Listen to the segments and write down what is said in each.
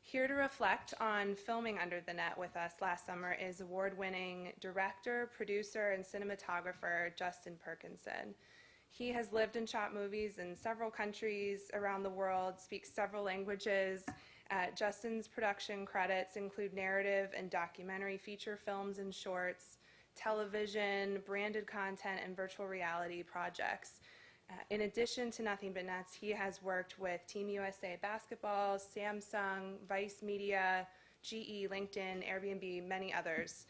Here to reflect on filming Under the Net with us last summer is award-winning director, producer, and cinematographer Justin Perkinson. He has lived and shot movies in several countries around the world, speaks several languages. Justin's production credits include narrative and documentary feature films and shorts, television, branded content, and virtual reality projects. In addition to Nothing But Nets, he has worked with Team USA Basketball, Samsung, Vice Media, GE, LinkedIn, Airbnb, many others.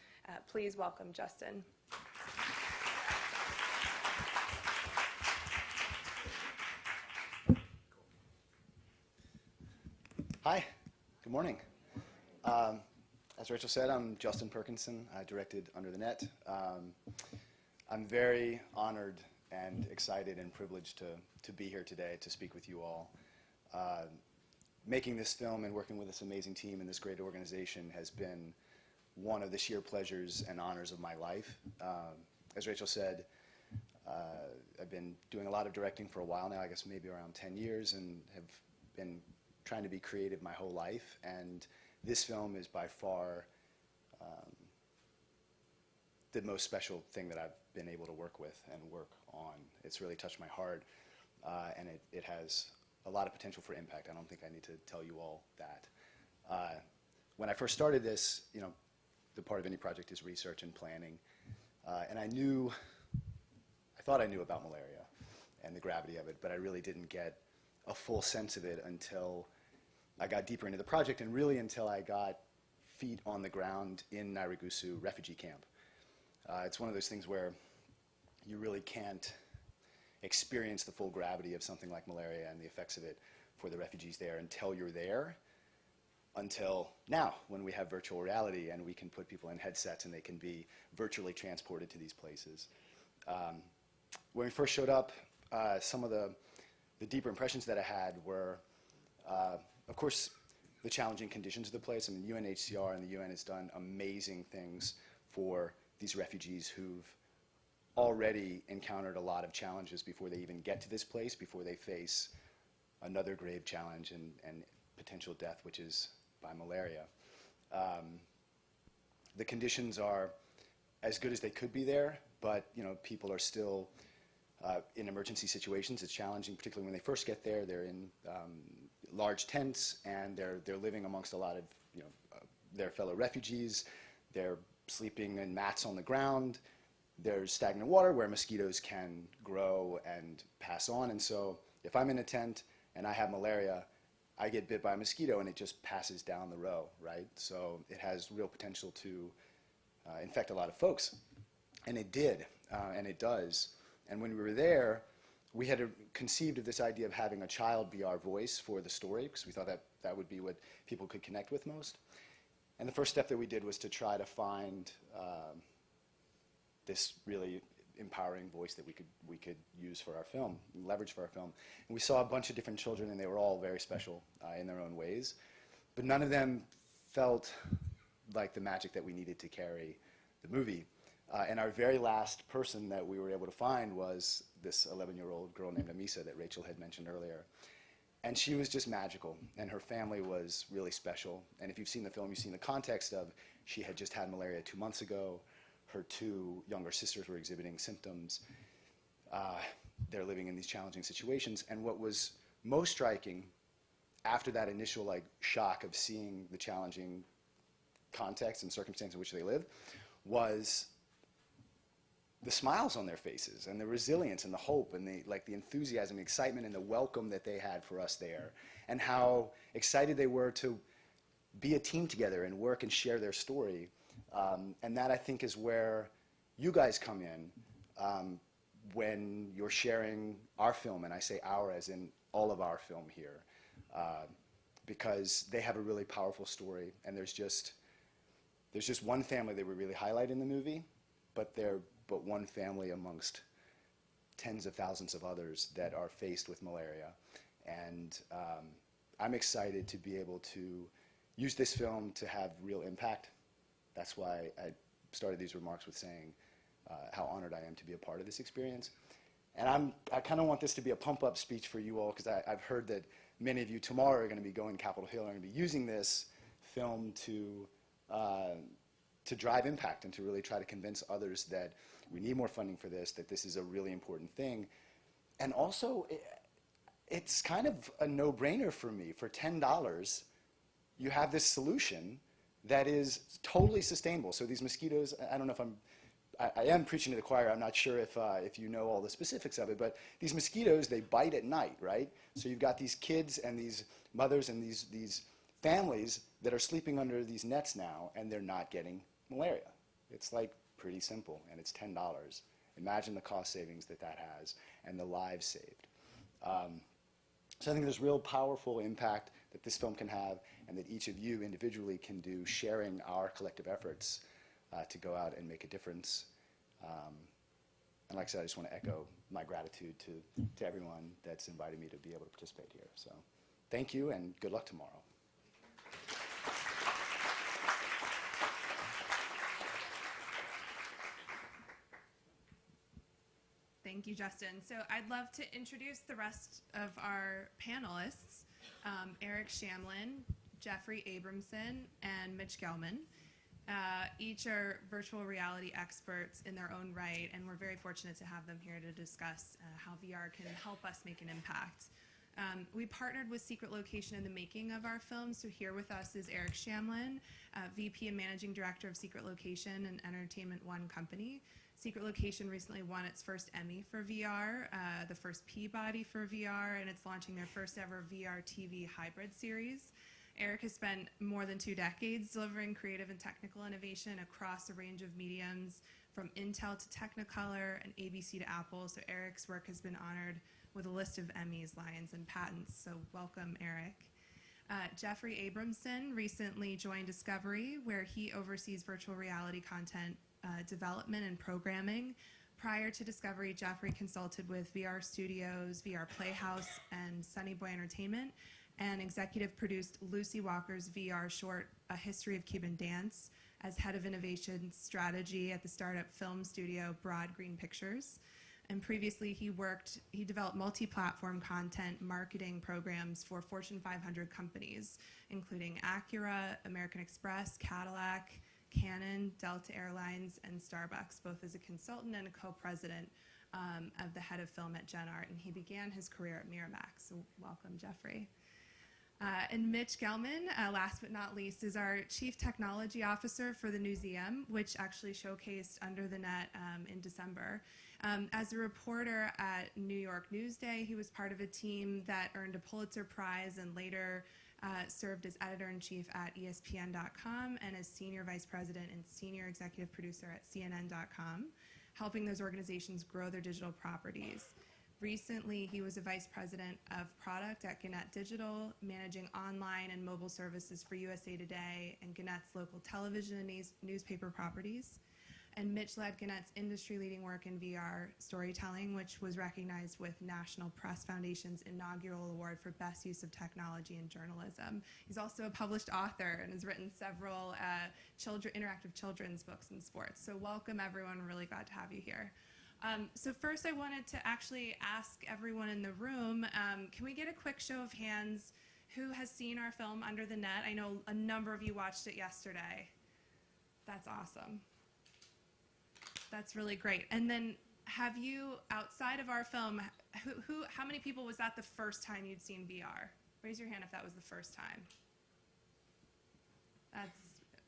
Please welcome Justin. Hi, good morning. As Rachel said, I'm Justin Perkinson. I directed Under the Net. I'm very honored and excited and privileged to be here today to speak with you all. Making this film and working with this amazing team and this great organization has been one of the sheer pleasures and honors of my life. As Rachel said, I've been doing a lot of directing for a while now, I guess maybe around 10 years, and have been trying to be creative my whole life, and this film is by far the most special thing that I've been able to work with and work on. It's really touched my heart, and it has a lot of potential for impact. I don't think I need to tell you all that. When I first started this, you know, the part of any project is research and planning, and I thought I knew about malaria and the gravity of it, but I really didn't get a full sense of it until I got deeper into the project, and really until I got feet on the ground in Nyarugusu refugee camp. It's one of those things where you really can't experience the full gravity of something like malaria and the effects of it for the refugees there until you're there, until now, when we have virtual reality and we can put people in headsets and they can be virtually transported to these places. When we first showed up, some of the deeper impressions that I had were, of course, the challenging conditions of the place. I mean, UNHCR and the UN has done amazing things for these refugees who've already encountered a lot of challenges before they even get to this place, before they face another grave challenge and potential death, which is by malaria. The conditions are as good as they could be there, but you know, people are still in emergency situations. It's challenging, particularly when they first get there. They're in large tents, and they're living amongst a lot of their fellow refugees. They're sleeping in mats on the ground. There's stagnant water where mosquitoes can grow and pass on. And so if I'm in a tent and I have malaria, I get bit by a mosquito and it just passes down the row, right? So it has real potential to infect a lot of folks. And it did, and it does. And when we were there, we had conceived of this idea of having a child be our voice for the story, because we thought that that would be what people could connect with most. And the first step that we did was to try to find this really empowering voice that we could use for our film, leverage for our film. And we saw a bunch of different children, and they were all very special in their own ways. But none of them felt like the magic that we needed to carry the movie. And our very last person that we were able to find was this 11-year-old girl named Amisa that Rachel had mentioned earlier. And she was just magical, and her family was really special. And if you've seen the film, you've seen the context of she had just had malaria 2 months ago. Her 2 younger sisters were exhibiting symptoms. They're living in these challenging situations. And what was most striking after that initial shock of seeing the challenging context and circumstance in which they live was the smiles on their faces and the resilience and the hope and the enthusiasm, the excitement and the welcome that they had for us there, and how excited they were to be a team together and work and share their story. And that, I think, is where you guys come in when you're sharing our film, and I say our as in all of our film here, because they have a really powerful story, and there's just one family that we really highlight in the movie, but they're but one family amongst tens of thousands of others that are faced with malaria. And I'm excited to be able to use this film to have real impact. That's why I started these remarks with saying how honored I am to be a part of this experience. And I kind of want this to be a pump-up speech for you all, because I've heard that many of you tomorrow are going to be going to Capitol Hill and are going to be using this film to drive impact and to really try to convince others that we need more funding for this, that this is a really important thing. And also, it's kind of a no-brainer for me. For $10, you have this solution that is totally sustainable. So these mosquitoes, I don't know if I am preaching to the choir. I'm not sure if you know all the specifics of it, but these mosquitoes, they bite at night, right? So you've got these kids and these mothers and these families that are sleeping under these nets now, and they're not getting malaria. It's like pretty simple, and it's $10. Imagine the cost savings that has and the lives saved. So I think there's real powerful impact that this film can have, and that each of you individually can do, sharing our collective efforts to go out and make a difference. And like I said, I just want to echo my gratitude to everyone that's invited me to be able to participate here. So thank you, and good luck tomorrow. Thank you, Justin. So I'd love to introduce the rest of our panelists, Eric Shamlin, Jeffrey Abramson, and Mitch Gelman. Each are virtual reality experts in their own right, and we're very fortunate to have them here to discuss how VR can help us make an impact. We partnered with Secret Location in the making of our film, so here with us is Eric Shamlin, VP and Managing Director of Secret Location, an Entertainment One company. Secret Location recently won its first Emmy for VR, the first Peabody for VR, and it's launching their first ever VR TV hybrid series. Eric has spent more than 2 decades delivering creative and technical innovation across a range of mediums, from Intel to Technicolor and ABC to Apple. So Eric's work has been honored with a list of Emmys, Lions, and patents. So welcome, Eric. Jeffrey Abramson recently joined Discovery, where he oversees virtual reality content development and programming. Prior to Discovery, Jeffrey consulted with VR Studios, VR Playhouse, and Sunny Boy Entertainment, and executive produced Lucy Walker's VR short, A History of Cuban Dance, as head of innovation strategy at the startup film studio Broad Green Pictures. And previously, he developed multi-platform content marketing programs for Fortune 500 companies, including Acura, American Express, Cadillac, Canon, Delta Airlines, and Starbucks, both as a consultant and a co-president of the head of film at GenArt. And he began his career at Miramax. So welcome, Jeffrey. And Mitch Gelman, last but not least, is our Chief Technology Officer for the Newseum, which actually showcased Under the Net in December. As a reporter at New York Newsday, he was part of a team that earned a Pulitzer Prize and later served as editor-in-chief at ESPN.com and as senior vice president and senior executive producer at CNN.com, helping those organizations grow their digital properties. Recently, he was a vice president of product at Gannett Digital, managing online and mobile services for USA Today and Gannett's local television and newspaper properties. And Mitch led Gannett's industry-leading work in VR storytelling, which was recognized with National Press Foundation's inaugural award for Best Use of Technology in Journalism. He's also a published author and has written several interactive children's books in sports. So welcome, everyone. We're really glad to have you here. So first, I wanted to actually ask everyone in the room, can we get a quick show of hands who has seen our film Under the Net? I know a number of you watched it yesterday. That's awesome. That's really great. And then have you, outside of our film, how many people was that the first time you'd seen VR? Raise your hand if that was the first time. That's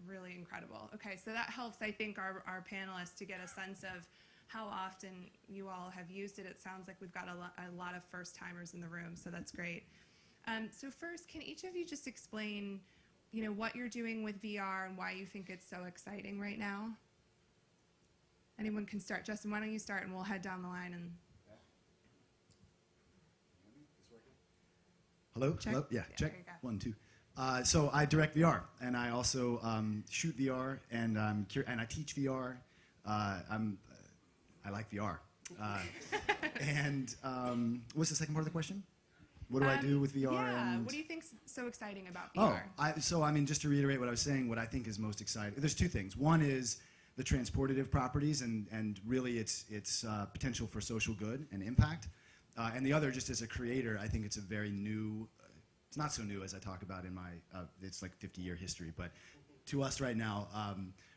really incredible. Okay, so that helps, I think, our panelists to get a sense of how often you all have used it. It sounds like we've got a lot of first-timers in the room, so that's great. So first, can each of you just explain, what you're doing with VR and why you think it's so exciting right now? Anyone can start. Justin, why don't you start, and we'll head down the line. And Hello? Check. Hello? Yeah, check. There you go. 1, 2. So I direct VR, and I also shoot VR, and I teach VR. I like VR. And what's the second part of the question? What do I do with VR? Yeah, and what do you think's so exciting about VR? Just to reiterate what I was saying, what I think is most exciting, there's 2 things. One is the transportative properties and really its potential for social good and impact. And the other, just as a creator, I think it's a very new it's not so new as I talk about in my, it's like 50-year history, but to us right now,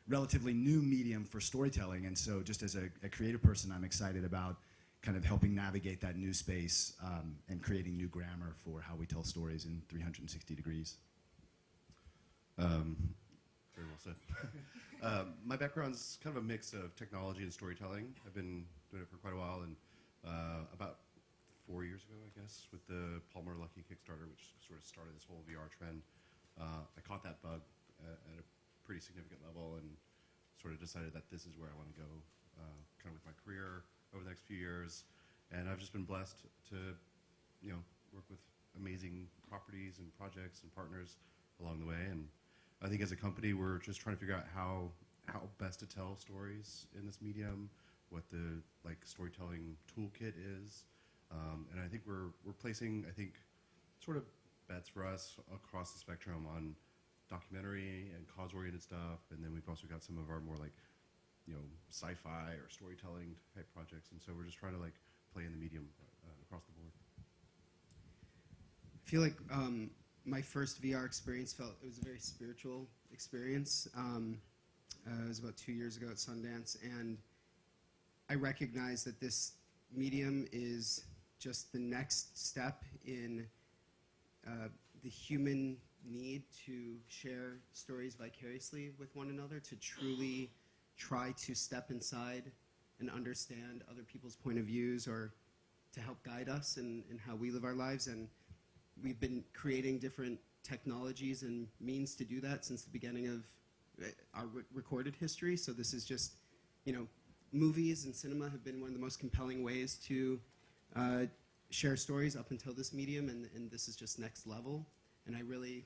relatively new medium for storytelling. And so just as a creative person, I'm excited about kind of helping navigate that new space and creating new grammar for how we tell stories in 360 degrees. Very well said. My background's kind of a mix of technology and storytelling. I've been doing it for quite a while, and about 4 years ago, I guess, with the Palmer Luckey Kickstarter, which sort of started this whole VR trend, I caught that bug at a pretty significant level and sort of decided that this is where I want to go kind of with my career over the next few years. And I've just been blessed to, work with amazing properties and projects and partners along the way. And I think as a company, we're just trying to figure out how best to tell stories in this medium, what the storytelling toolkit is. And I think we're placing, sort of bets for us across the spectrum on documentary and cause-oriented stuff. And then we've also got some of our more sci-fi or storytelling type projects. And so we're just trying to play in the medium across the board. I feel like my first VR experience it was a very spiritual experience. It was about 2 years ago at Sundance, and I recognized that this medium is just the next step in the human need to share stories vicariously with one another, to truly try to step inside and understand other people's point of views, or to help guide us in how we live our lives. And we've been creating different technologies and means to do that since the beginning of our recorded history. So this is just, movies and cinema have been one of the most compelling ways to share stories up until this medium, and this is just next level. And I really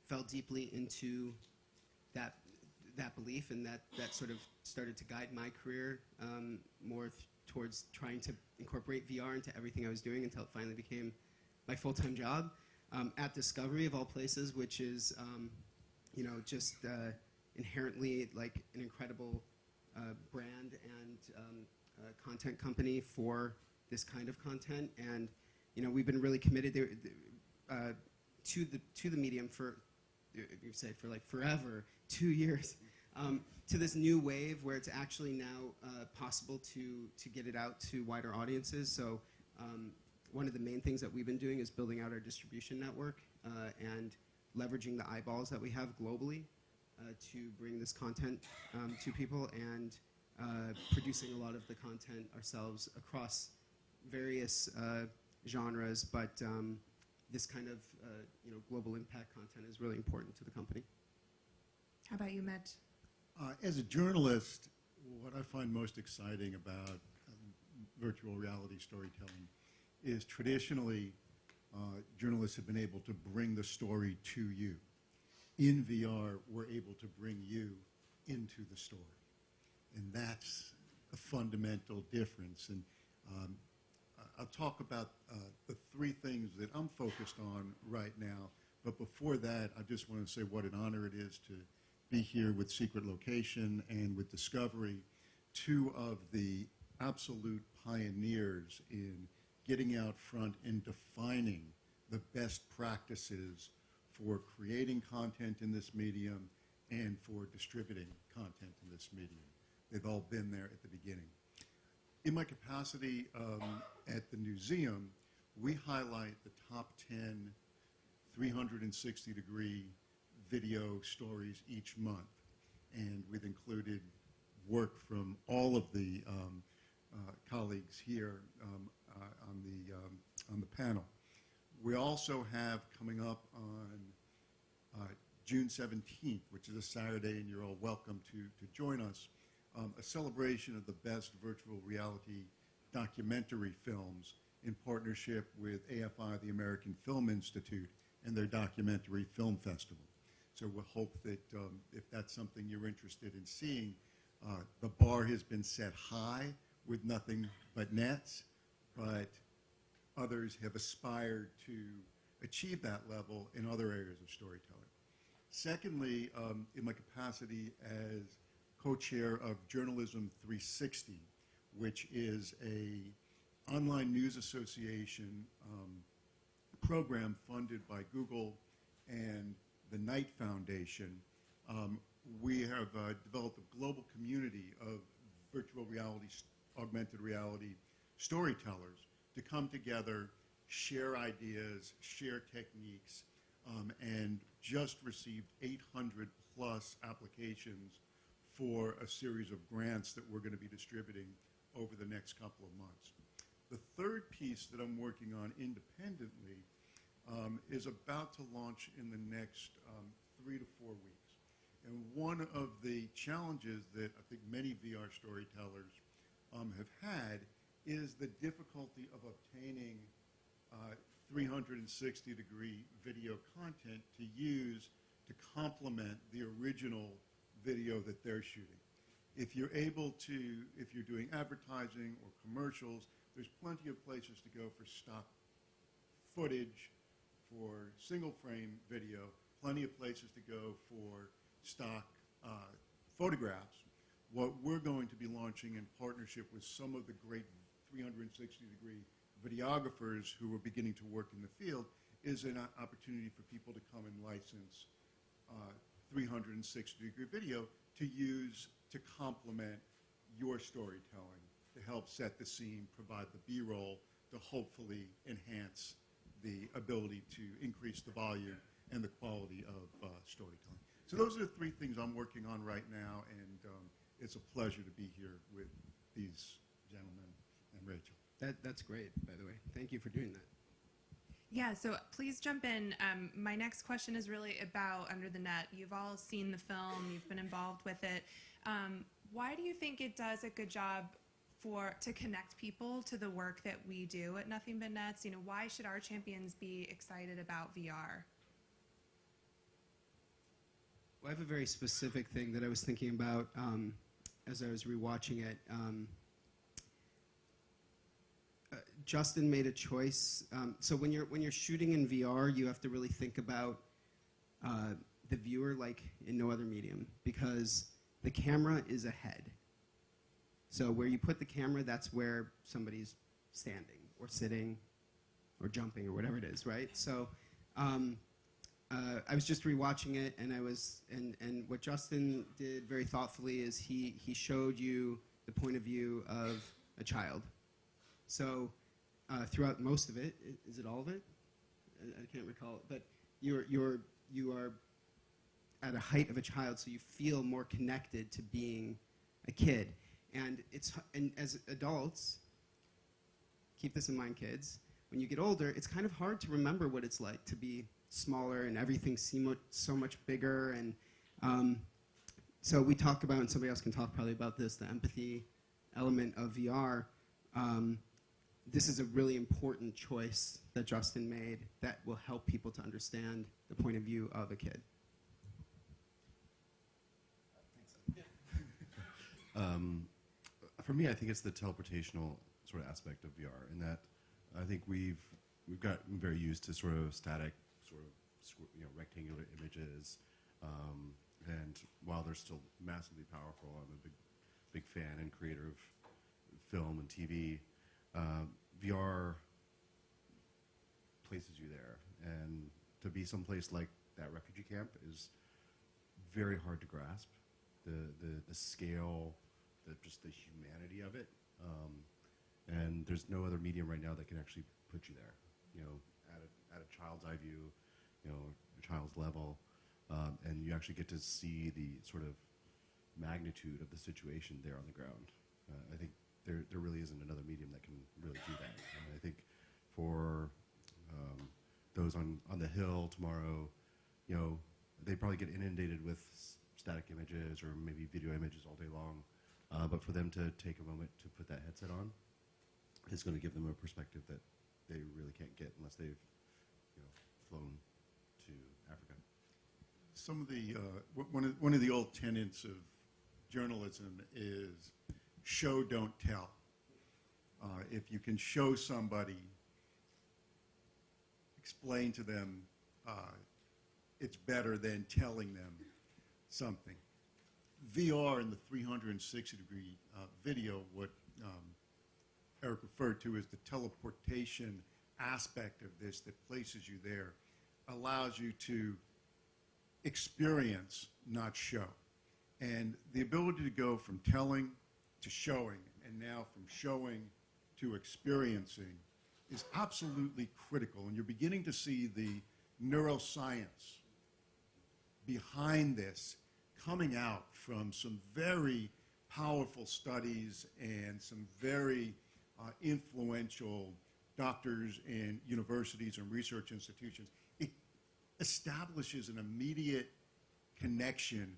fell deeply into that belief, and that sort of started to guide my career more towards trying to incorporate VR into everything I was doing, until it finally became my full-time job at Discovery, of all places, which is just inherently an incredible brand and content company for this kind of content. And we've been really committed to the medium for forever, 2 years, to this new wave where it's actually now possible to get it out to wider audiences. So one of the main things that we've been doing is building out our distribution network and leveraging the eyeballs that we have globally to bring this content to people, and producing a lot of the content ourselves across various genres. But this kind of global impact content is really important to the company. How about you, Mitch? As a journalist, what I find most exciting about virtual reality storytelling is traditionally journalists have been able to bring the story to you. In VR, we're able to bring you into the story. And that's a fundamental difference. And I'll talk about the three things that I'm focused on right now. But before that, I just want to say what an honor it is to be here with Secret Location and with Discovery, two of the absolute pioneers in getting out front and defining the best practices for creating content in this medium and for distributing content in this medium. They've all been there at the beginning. In my capacity at the Newseum, we highlight the top 10 360-degree video stories each month. And we've included work from all of the colleagues here on the panel. We also have coming up on June 17th, which is a Saturday, and you're all welcome to join us, a celebration of the best virtual reality documentary films in partnership with AFI, the American Film Institute, and their documentary film festival. So we'll hope that if that's something you're interested in seeing, the bar has been set high with nothing but nets, but others have aspired to achieve that level in other areas of storytelling. Secondly, in my capacity as co-chair of Journalism 360, which is a online news association program funded by Google and the Knight Foundation. We have developed a global community of virtual reality, augmented reality storytellers to come together, share ideas, share techniques, and just received 800 plus applications for a series of grants that we're going to be distributing over the next couple of months. The third piece that I'm working on independently is about to launch in the next 3 to 4 weeks. And one of the challenges that I think many VR storytellers have had is the difficulty of obtaining 360-degree video content to use to complement the original video that they're shooting. If you're able to, if you're doing advertising or commercials, there's plenty of places to go for stock footage, for single frame video, plenty of places to go for stock photographs. What we're going to be launching in partnership with some of the great 360-degree videographers who are beginning to work in the field is an opportunity for people to come and license 360-degree video to use to complement your storytelling, to help set the scene, provide the B-roll, to hopefully enhance the ability to increase the volume and the quality of storytelling. So those are the three things I'm working on right now, and it's a pleasure to be here with these gentlemen and Rachel. That's great, by the way. Thank you for doing that. Yeah, so please jump in. My next question is really about Under the Net. You've all seen the film, you've been involved with it. Why do you think it does a good job to connect people to the work that we do at Nothing But Nets? You know, why should our champions be excited about VR? Well, I have a very specific thing that I was thinking about as I was rewatching it. Justin made a choice. So when you're shooting in VR, you have to really think about the viewer like in no other medium, because the camera is ahead. So where you put the camera, that's where somebody's standing or sitting or jumping or whatever it is, right? So I was just rewatching it, and and what Justin did very thoughtfully is he showed you the point of view of a child. So throughout most of it, is it all of it? I can't recall it, but you are at a height of a child, so you feel more connected to being a kid. And as adults, keep this in mind, kids, when you get older, it's kind of hard to remember what it's like to be smaller and everything seems so much bigger. And so we talk about, and somebody else can talk probably about this, the empathy element of VR. This is a really important choice that Justin made that will help people to understand the point of view of a kid. For me, I think it's the teleportational sort of aspect of VR, in that I think we've gotten very used to sort of static, sort of rectangular images, and while they're still massively powerful, I'm a big fan and creator of film and TV. VR places you there, and to be someplace like that refugee camp is very hard to grasp. The scale, just the humanity of it, and there's no other medium right now that can actually put you there, at a child's eye view, a child's level, and you actually get to see the sort of magnitude of the situation there on the ground. I think there really isn't another medium that can really do that. And I think for those on the Hill tomorrow, they probably get inundated with static images or maybe video images all day long. But for them to take a moment to put that headset on is going to give them a perspective that they really can't get unless they've flown to Africa. Some of the one of the old tenets of journalism is show, don't tell. If you can show somebody, explain to them, it's better than telling them something. VR and the 360-degree video, what Eric referred to as the teleportation aspect of this that places you there allows you to experience, not show. And the ability to go from telling to showing, and now from showing to experiencing, is absolutely critical. And you're beginning to see the neuroscience behind this coming out from some very powerful studies and some very influential doctors and universities and research institutions. It establishes an immediate connection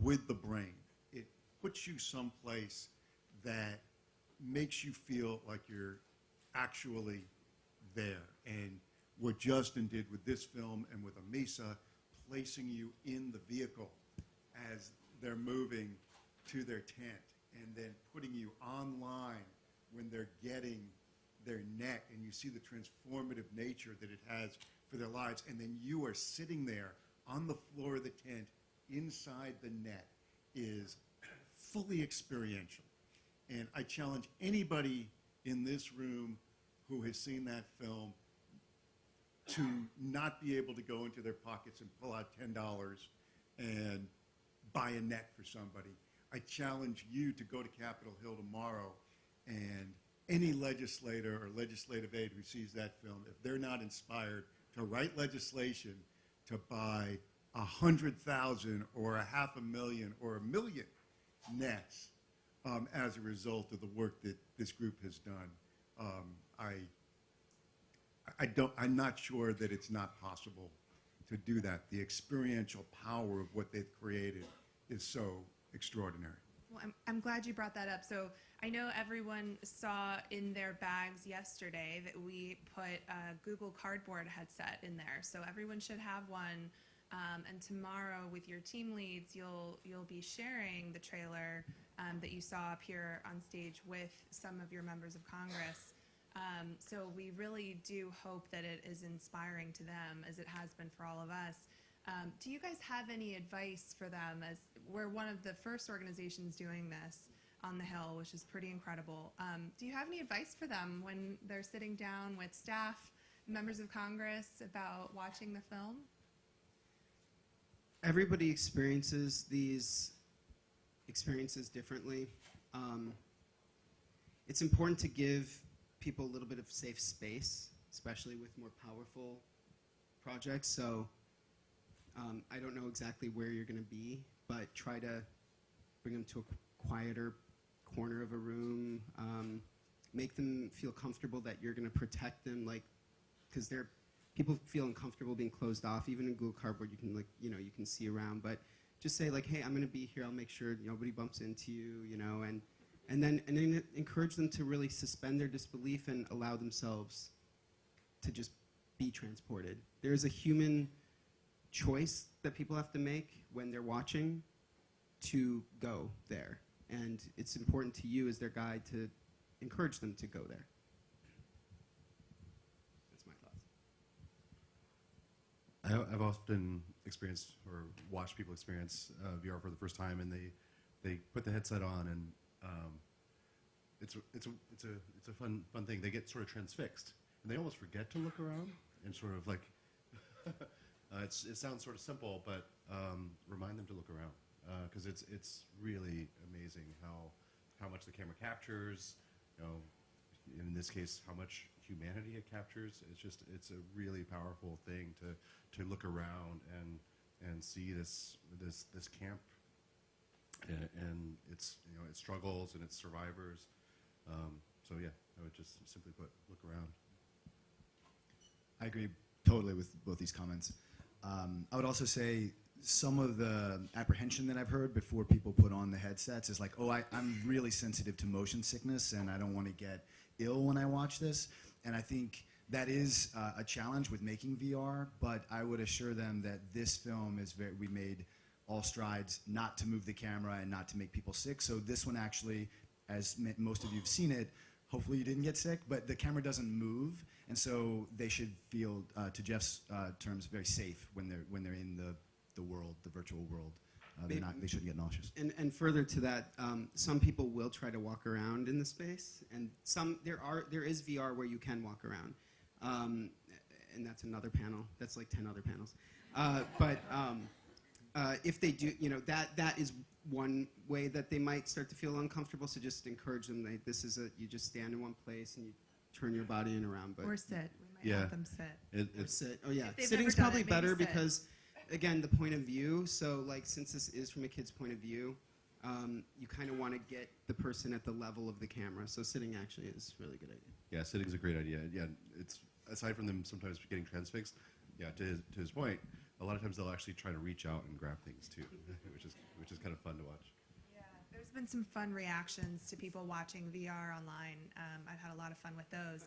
with the brain. It puts you someplace that makes you feel like you're actually there. And what Justin did with this film and with Amisa, placing you in the vehicle as they're moving to their tent, and then putting you online when they're getting their net, and you see the transformative nature that it has for their lives, and then you are sitting there on the floor of the tent inside the net, is fully experiential. And I challenge anybody in this room who has seen that film to not be able to go into their pockets and pull out $10 and buy a net for somebody. I challenge you to go to Capitol Hill tomorrow, and any legislator or legislative aide who sees that film, if they're not inspired to write legislation to buy 100,000 or 500,000 or 1 million nets as a result of the work that this group has done, I'm not sure that it's not possible to do that. The experiential power of what they've created is so extraordinary. Well, I'm glad you brought that up. So I know everyone saw in their bags yesterday that we put a Google Cardboard headset in there. So everyone should have one. And tomorrow with your team leads, you'll be sharing the trailer that you saw up here on stage with some of your members of Congress. So we really do hope that it is inspiring to them, as it has been for all of us. Do you guys have any advice for them, as we're one of the first organizations doing this on the Hill, which is pretty incredible? Do you have any advice for them when they're sitting down with staff, members of Congress, about watching the film? Everybody experiences these experiences differently. It's important to give people a little bit of safe space, especially with more powerful projects. So I don't know exactly where you're going to be, but try to bring them to a quieter corner of a room. Make them feel comfortable that you're going to protect them, like, because people feel uncomfortable being closed off. Even in Google Cardboard, you can, like, you can see around, but just say, like, hey, I'm going to be here. I'll make sure nobody bumps into you, and then encourage them to really suspend their disbelief and allow themselves to just be transported. There's a human choice that people have to make when they're watching to go there, and it's important to you as their guide to encourage them to go there. That's my thoughts. I've often experienced or watched people experience VR for the first time, and they put the headset on, and it's a fun thing. They get sort of transfixed, and they almost forget to look around, and sort of like it sounds sort of simple, but remind them to look around, because it's really amazing how much the camera captures. In this case, how much humanity it captures. It's a really powerful thing to look around and see this camp and its its struggles and its survivors. So yeah, I would just simply put, look around. I agree totally with both these comments. I would also say some of the apprehension that I've heard before people put on the headsets is like, oh, I'm really sensitive to motion sickness and I don't want to get ill when I watch this. And I think that is a challenge with making VR, but I would assure them that this film is we made all strides not to move the camera and not to make people sick. So this one actually, as most of you have seen it, hopefully you didn't get sick, but the camera doesn't move, and so they should feel, to Jeff's terms, very safe when they're in the world, the virtual world. They shouldn't get nauseous. And further to that, some people will try to walk around in the space, and there is VR where you can walk around. And that's another panel. That's like 10 other panels. But if they do, that is one way that they might start to feel uncomfortable. So just encourage them. You just stand in one place and you turn your body in around. But Or sit. We might Yeah. have them sit. or sit. Oh yeah, If they've sitting's never done probably it, maybe better sit. because, again, the point of view. So like, since this is from a kid's point of view, you kind of want to get the person at the level of the camera. So sitting actually is a really good idea. Yeah, sitting's a great idea. Yeah, it's aside from them sometimes getting transfixed. Yeah, to his point, a lot of times they'll actually try to reach out and grab things too, which is kind of fun to watch. Yeah, there's been some fun reactions to people watching VR online. I've had a lot of fun with those.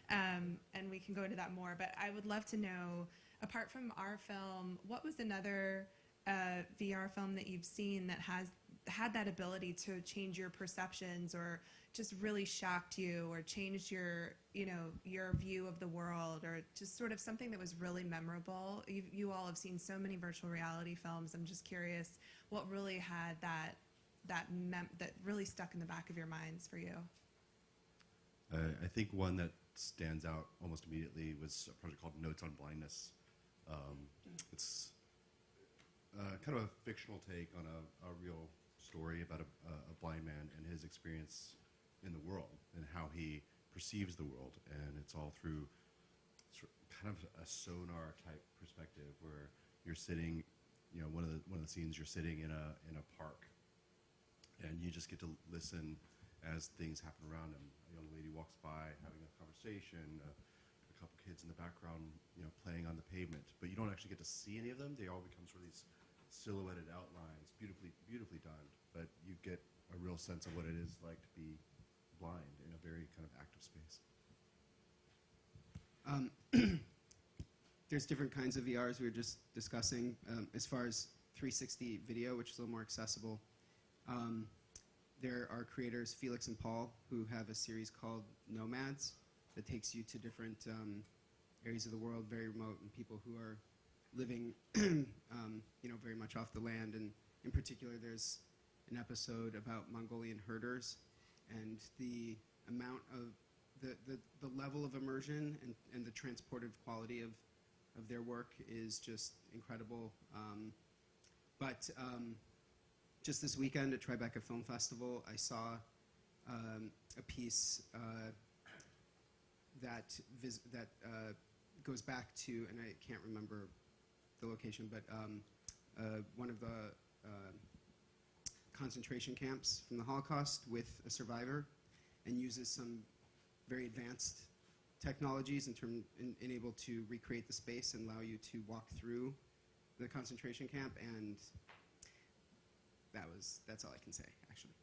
And we can go into that more, but I would love to know, apart from our film, what was another VR film that you've seen that has had that ability to change your perceptions or just really shocked you or changed your view of the world, or just sort of something that was really memorable? You all have seen so many virtual reality films. I'm just curious what really had that really stuck in the back of your minds for you. I think one that stands out almost immediately was a project called Notes on Blindness. It's kind of a fictional take on a real story about a blind man and his experience in the world and how he perceives the world. And it's all through kind of a sonar type perspective where you're sitting, one of the scenes you're sitting in a park and you just get to listen as things happen around him. A young lady walks by having a conversation, a couple kids in the background, playing on the pavement, but you don't actually get to see any of them. They all become sort of these silhouetted outlines, beautifully done, but you get a real sense of what it is like to be blind in a very kind of active space. There's different kinds of VRs we were just discussing. As far as 360 video, which is a little more accessible, there are creators, Felix and Paul, who have a series called Nomads that takes you to different areas of the world, very remote, and people who are living very much off the land. And in particular, there's an episode about Mongolian herders, and the amount of the level of immersion and the transportive quality of their work is just incredible. But just this weekend at Tribeca Film Festival, I saw a piece that goes back to, and I can't remember the location, but one of the concentration camps from the Holocaust with a survivor, and uses some very advanced technologies in able to recreate the space and allow you to walk through the concentration camp, and that's all I can say, actually.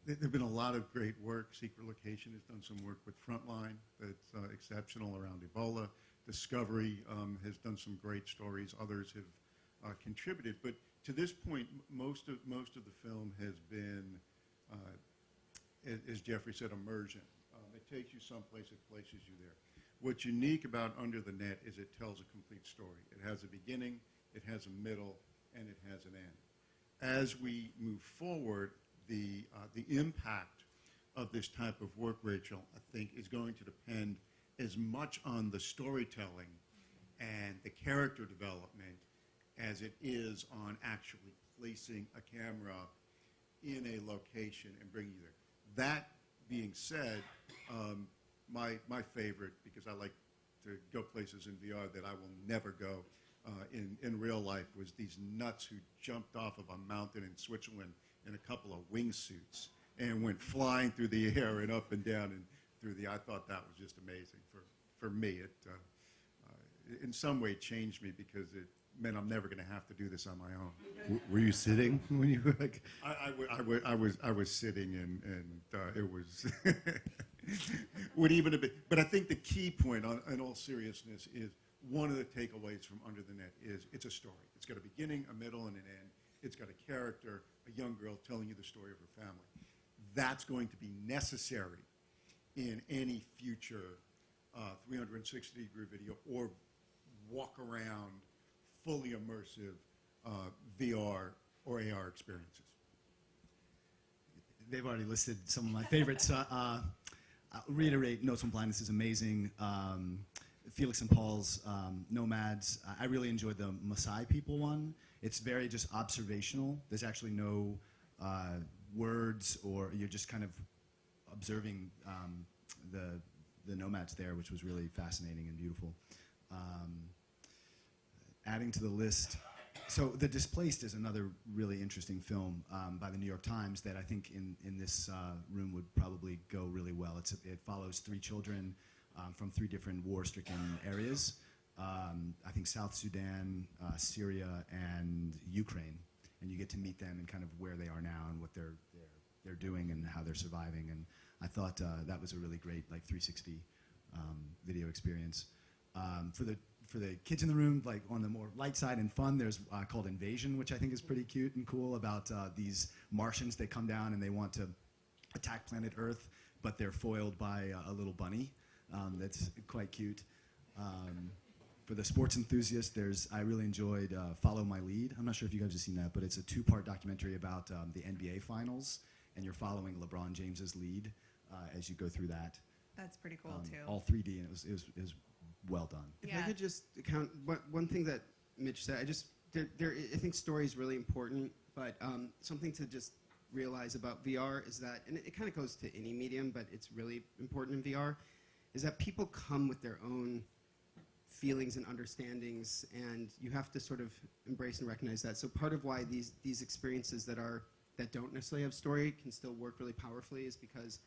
There have been a lot of great work. Secret Location has done some work with Frontline that's exceptional around Ebola. Discovery has done some great stories. Others have contributed. But to this point, most of the film has been, as Jeffrey said, immersion. It takes you someplace, it places you there. What's unique about Under the Net is it tells a complete story. It has a beginning, it has a middle, and it has an end. As we move forward, the impact of this type of work, Rachel, I think is going to depend as much on the storytelling and the character development as it is on actually placing a camera in a location and bringing you there. That being said, my favorite, because I like to go places in VR that I will never go in real life, was these nuts who jumped off of a mountain in Switzerland in a couple of wingsuits and went flying through the air and up and down and through the. I thought that was just amazing. For me, it in some way changed me because it meant I'm never going to have to do this on my own. Were you sitting when you were like? I was sitting and it was would even a bit. But I think the key point, in all seriousness, is one of the takeaways from Under the Net is it's a story. It's got a beginning, a middle, and an end. It's got a character, a young girl telling you the story of her family. That's going to be necessary in any future 360-degree video or walk around fully immersive VR or AR experiences. They've already listed some of my favorites. I'll reiterate, Notes on Blindness is amazing. Felix and Paul's Nomads, I really enjoyed the Maasai people one. It's very just observational. There's actually no words, or you're just kind of observing the nomads there, which was really fascinating and beautiful. Adding to the list, so The Displaced is another really interesting film by the New York Times that I think in this room would probably go really well. It follows 3 children from 3 different war-stricken areas. I think South Sudan, Syria, and Ukraine. And you get to meet them and kind of where they are now and what they're doing and how they're surviving. And I thought that was a really great 360 video experience. For the kids in the room, on the more light side and fun, there's called Invasion, which I think is pretty cute and cool, about these Martians that come down and they want to attack planet Earth, but they're foiled by a little bunny. That's quite cute. For the sports enthusiasts, I really enjoyed Follow My Lead. I'm not sure if you guys have seen that, but it's a 2-part documentary about the NBA Finals, and you're following LeBron James's lead as you go through that. That's pretty cool too. All 3D, and it was well done. If I could just count one thing that Mitch said, I think story is really important, but something to just realize about VR is that, and it kind of goes to any medium, but it's really important in VR, is that people come with their own feelings and understandings, and you have to sort of embrace and recognize that. So part of why these experiences that don't necessarily have story can still work really powerfully is because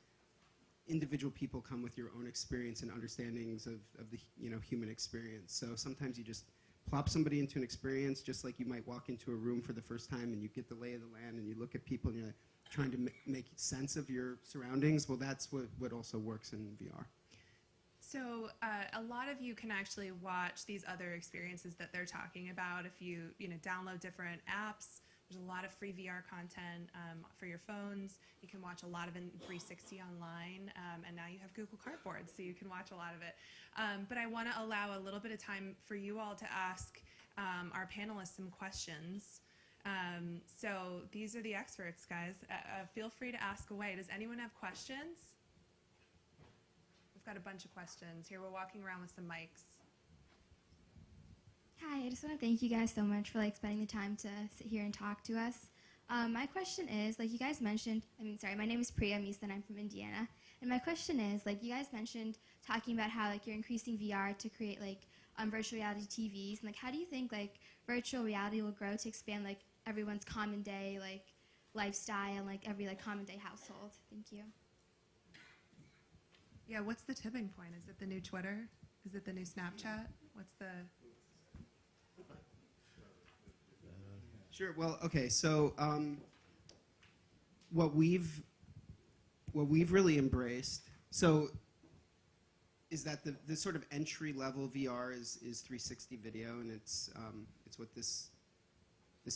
individual people come with your own experience and understandings of the human experience. So sometimes you just plop somebody into an experience, just like you might walk into a room for the first time and you get the lay of the land and you look at people and you're trying to make sense of your surroundings. Well, that's what also works in VR. So a lot of you can actually watch these other experiences that they're talking about if you download different apps. There's a lot of free VR content for your phones. You can watch a lot of it in 360 online, and now you have Google Cardboard, so you can watch a lot of it. But I want to allow a little bit of time for you all to ask our panelists some questions. So these are the experts, guys. Feel free to ask away. Does anyone have questions? We've got a bunch of questions. Here, we're walking around with some mics. Hi, I just want to thank you guys so much for spending the time to sit here and talk to us. My question is, you guys mentioned, my name is Priya Meeson, I'm from Indiana. And my question is, you guys mentioned talking about how you're increasing VR to create virtual reality TVs. And how do you think virtual reality will grow to expand everyone's common day lifestyle and every common day household? Thank you. Yeah, what's the tipping point? Is it the new Twitter? Is it the new Snapchat? What's the... Sure. Well, okay. So what we've really embraced is that the sort of entry level VR is 360 video, and it's what this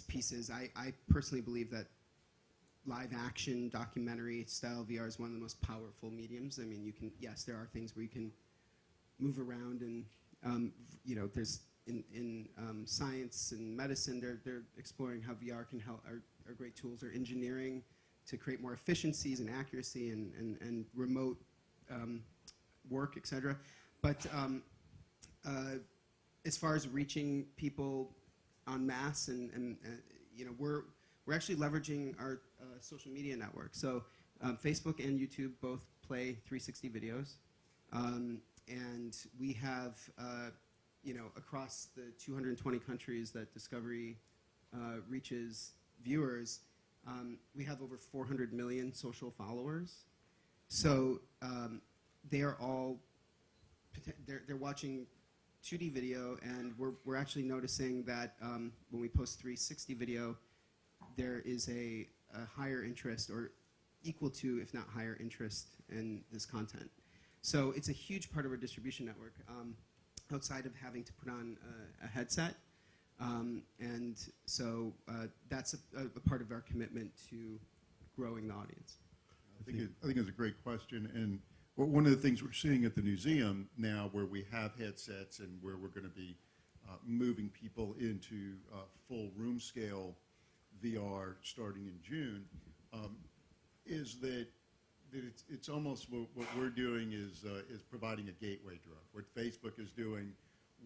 piece is. I personally believe that live action documentary style VR is one of the most powerful mediums. Yes, there are things where you can move around, and there's in science and medicine, they're exploring how VR can help, are great tools, or engineering to create more efficiencies and accuracy and remote work, etc. But as far as reaching people en masse, and we're actually leveraging our social media network. So Facebook and YouTube both play 360 videos, and we have across the 220 countries that Discovery reaches viewers, we have over 400 million social followers. So they are all they're watching 2D video, and we're actually noticing that when we post 360 video, there is a higher interest, or equal to, if not higher interest, in this content. So it's a huge part of our distribution network. Outside of having to put on a headset. And so that's a part of our commitment to growing the audience. I think it's a great question. And one of the things we're seeing at the Newseum now, where we have headsets and where we're going to be moving people into full room scale VR starting in June, is that it's almost what we're doing is providing a gateway drug. What Facebook is doing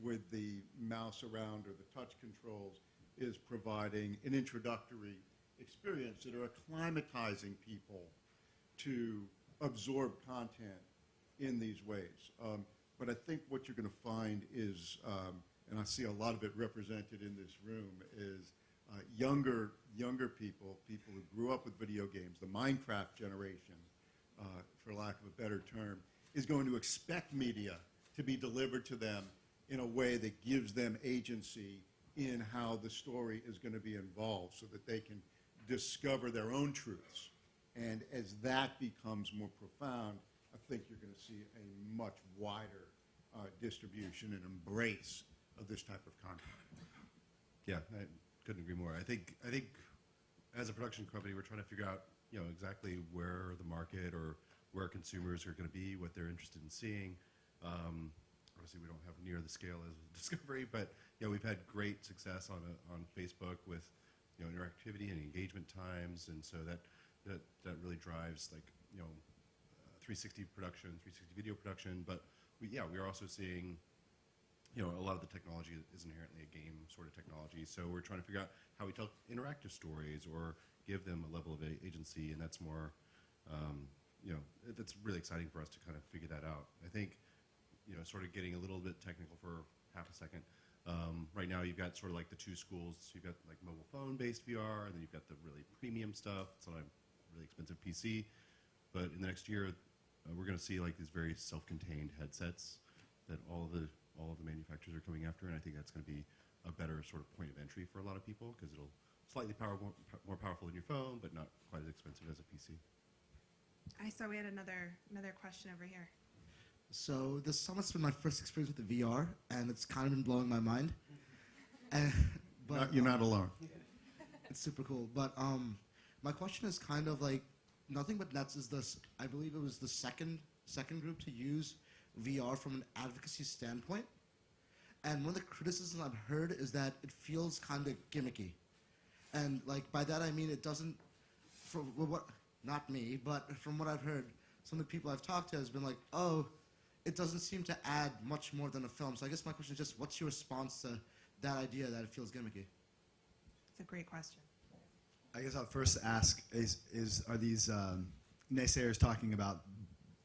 with the mouse around or the touch controls is providing an introductory experience that are acclimatizing people to absorb content in these ways. But I think what you're going to find is, and I see a lot of it represented in this room, is younger people who grew up with video games, the Minecraft generation, for lack of a better term, is going to expect media to be delivered to them in a way that gives them agency in how the story is going to be involved so that they can discover their own truths. And as that becomes more profound, I think you're going to see a much wider distribution and embrace of this type of content. Yeah, I couldn't agree more. I think as a production company, we're trying to figure out, exactly where the market or where consumers are going to be, what they're interested in seeing. Obviously, we don't have near the scale as Discovery, but we've had great success on Facebook with interactivity and engagement times, and so that really drives 360 production, 360 video production. But we're also seeing a lot of the technology is inherently a game sort of technology. So we're trying to figure out how we tell interactive stories or give them a level of agency, and that's more, that's really exciting for us to kind of figure that out. I think, sort of getting a little bit technical for half a second. Right now, you've got sort of like the two schools. You've got like mobile phone-based VR, and then you've got the really premium stuff. It's on a really expensive PC. But in the next year, we're going to see like these very self-contained headsets that all of the manufacturers are coming after, and I think that's going to be a better sort of point of entry for a lot of people because it'll slightly more powerful than your phone, but not quite as expensive as a PC. I saw we had another question over here. So this summer's been my first experience with the VR, and it's kind of been blowing my mind. But You're not alone. it's super cool. But my question is kind of like, Nothing But Nets is this, I believe it was the second group to use VR from an advocacy standpoint. And one of the criticisms I've heard is that it feels kind of gimmicky. And like by that I mean it doesn't, not me, but from what I've heard, some of the people I've talked to has been like, oh, it doesn't seem to add much more than a film. So I guess my question is just, what's your response to that idea that it feels gimmicky? It's a great question. I guess I'll first ask, are these naysayers talking about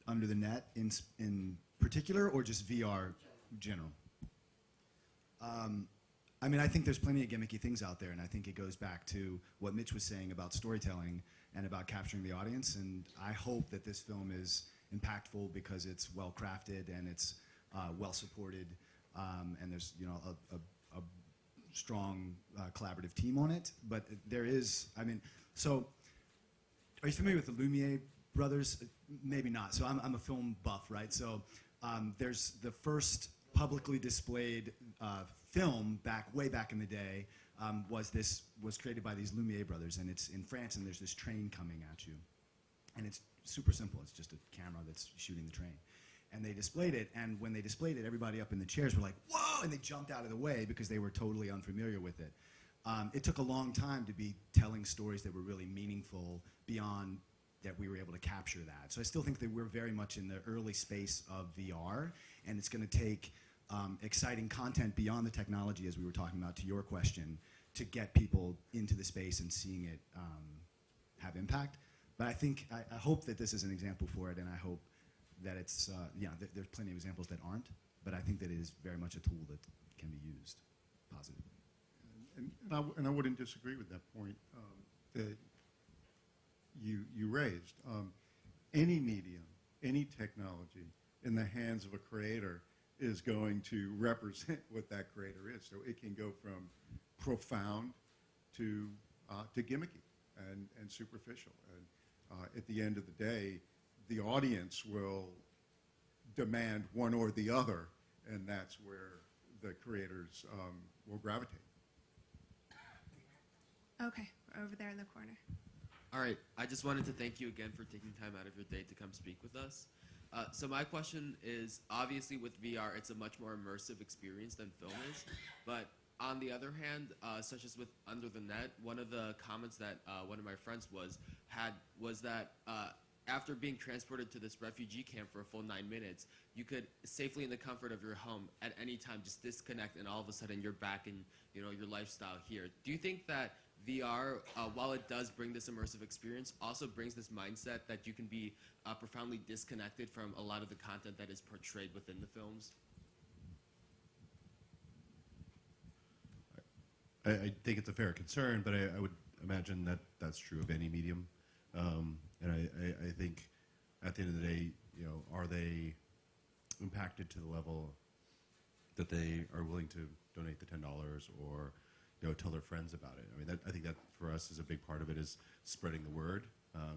Under the Net in particular, or just VR general? I mean, I think there's plenty of gimmicky things out there, and I think it goes back to what Mitch was saying about storytelling and about capturing the audience, and I hope that this film is impactful because it's well crafted and it's well supported, and there's a strong collaborative team on it. But there is, I mean, so are you familiar with the Lumiere brothers? Maybe not. So I'm a film buff, right? So there's the first publicly displayed film way back in the day was created by these Lumiere brothers, and it's in France, and there's this train coming at you, and it's super simple. It's just a camera that's shooting the train, and they displayed it, and when they displayed it, everybody up in the chairs were like, whoa, and they jumped out of the way because they were totally unfamiliar with it. It took a long time to be telling stories that were really meaningful beyond that we were able to capture that. So I still think that we're very much in the early space of VR, and it's going to take exciting content beyond the technology, as we were talking about, to your question, to get people into the space and seeing it have impact. But I think, I hope that this is an example for it, and I hope that it's, there's plenty of examples that aren't, but I think that it is very much a tool that can be used positively. And I wouldn't disagree with that point that you raised. Any medium, any technology in the hands of a creator is going to represent what that creator is. So it can go from profound to gimmicky and superficial. And at the end of the day, the audience will demand one or the other, and that's where the creators will gravitate. Okay, over there in the corner. All right, I just wanted to thank you again for taking time out of your day to come speak with us. So my question is, obviously with VR, it's a much more immersive experience than film is, but on the other hand, such as with Under the Net, one of the comments that one of my friends was that after being transported to this refugee camp for a full 9 minutes, you could safely in the comfort of your home at any time just disconnect, and all of a sudden you're back in your lifestyle here. Do you think that VR, while it does bring this immersive experience, also brings this mindset that you can be profoundly disconnected from a lot of the content that is portrayed within the films? I think it's a fair concern, but I would imagine that that's true of any medium. And I think at the end of the day, are they impacted to the level that they are willing to donate the $10 or tell their friends about it? I mean, I think that for us is a big part of it, is spreading the word,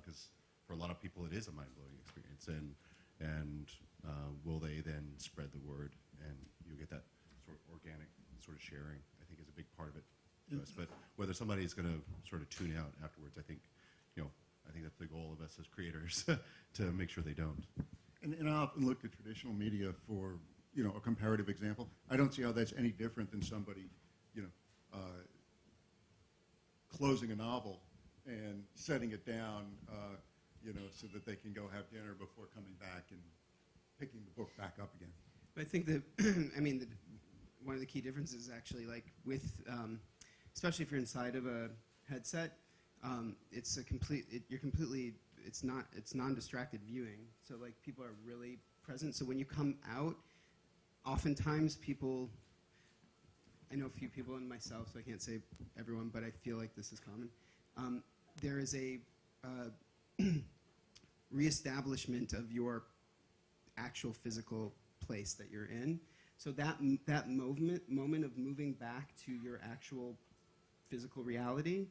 because for a lot of people it is a mind-blowing experience, and will they then spread the word, and you get that sort of organic sort of sharing, I think is a big part of it to us. But whether somebody's going to sort of tune out afterwards, I think that's the goal of us as creators to make sure they don't. And I often look at traditional media for, a comparative example. I don't see how that's any different than somebody, closing a novel and setting it down, so that they can go have dinner before coming back and picking the book back up again. But I think that, one of the key differences actually, like with, especially if you're inside of a headset, it's non-distracted viewing. So like people are really present. So when you come out, oftentimes people, I know a few people and myself, so I can't say everyone, but I feel like this is common. There is a reestablishment of your actual physical place that you're in. So that moment of moving back to your actual physical reality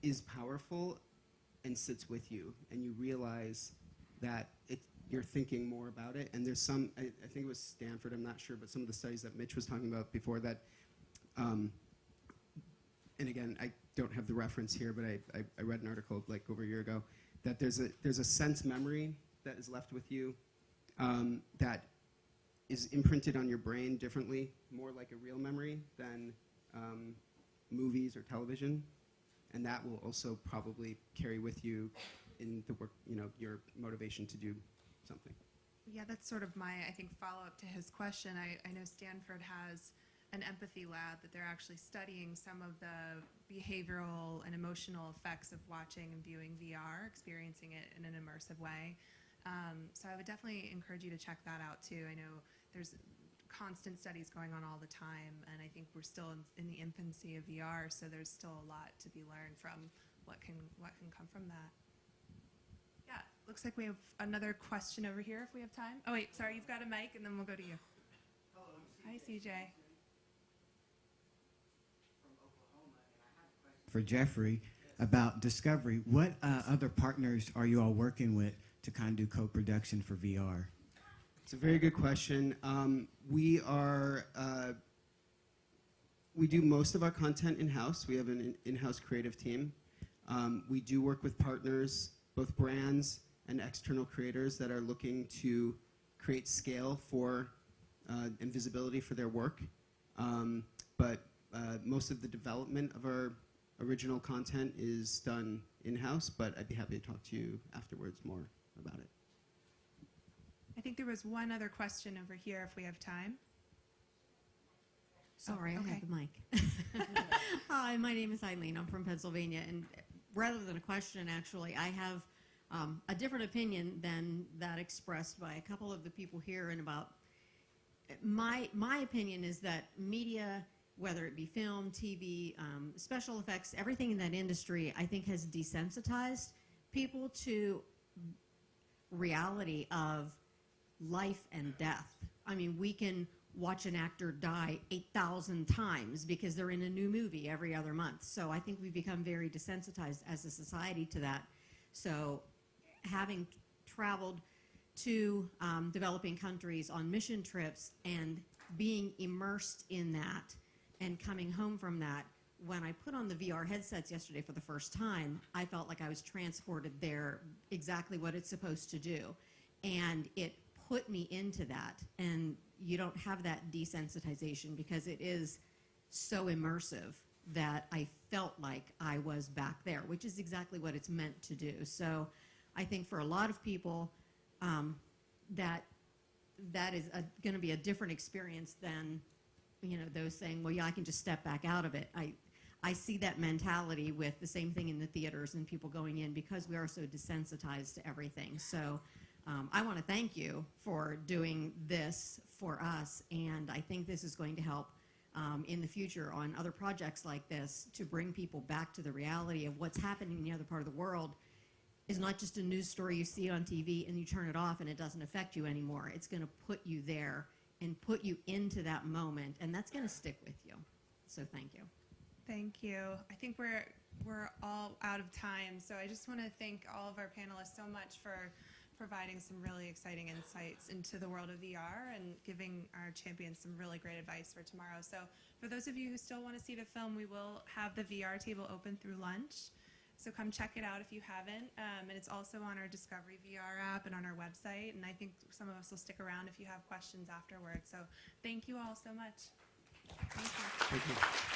is powerful and sits with you, and you realize that you're thinking more about it. And there's some, I think it was Stanford, I'm not sure, but some of the studies that Mitch was talking about before that, and again, I don't have the reference here, but I read an article like over a year ago, that there's a sense memory that is left with you that is imprinted on your brain differently, more like a real memory than movies or television. And that will also probably carry with you in the work, your motivation to do something. Yeah, that's sort of my, I think, follow-up to his question. I know Stanford has an empathy lab that they're actually studying some of the behavioral and emotional effects of watching and viewing VR, experiencing it in an immersive way. So I would definitely encourage you to check that out too. I know there's constant studies going on all the time, and I think we're still in the infancy of VR, so there's still a lot to be learned from what can come from that. Yeah, looks like we have another question over here if we have time. Oh wait, sorry, you've got a mic, and then we'll go to you. Hello, I'm CJ. Hi, CJ. From Oklahoma, and I have a question for Jeffrey about Discovery. What other partners are you all working with to kind of do co-production for VR? It's a very good question. We do most of our content in-house. We have an in-house creative team. We do work with partners, both brands and external creators that are looking to create scale for and visibility for their work. But most of the development of our original content is done in-house, but I'd be happy to talk to you afterwards more about it. I think there was one other question over here if we have time. Sorry, okay. I have the mic. Hi, my name is Eileen. I'm from Pennsylvania, and rather than a question, actually, I have a different opinion than that expressed by a couple of the people here. And about my opinion is that media, whether it be film, TV, special effects, everything in that industry, I think has desensitized people to reality of life and death. I mean, we can watch an actor die 8,000 times because they're in a new movie every other month. So I think we've become very desensitized as a society to that. So having traveled to developing countries on mission trips and being immersed in that and coming home from that, when I put on the VR headsets yesterday for the first time, I felt like I was transported there, exactly what it's supposed to do. And it put me into that, and you don't have that desensitization because it is so immersive that I felt like I was back there, which is exactly what it's meant to do. So I think for a lot of people, that is going to be a different experience than, those saying, well, yeah, I can just step back out of it. I see that mentality with the same thing in the theaters and people going in because we are so desensitized to everything. So I want to thank you for doing this for us, and I think this is going to help in the future on other projects like this to bring people back to the reality of what's happening in the other part of the world is not just a news story you see on TV and you turn it off and it doesn't affect you anymore. It's going to put you there and put you into that moment, and that's going to stick with you. So thank you. Thank you. I think we're all out of time, so I just want to thank all of our panelists so much for providing some really exciting insights into the world of VR and giving our champions some really great advice for tomorrow. So for those of you who still want to see the film, we will have the VR table open through lunch. So come check it out if you haven't. And it's also on our Discovery VR app and on our website. And I think some of us will stick around if you have questions afterwards. So thank you all so much. Thank you. Thank you.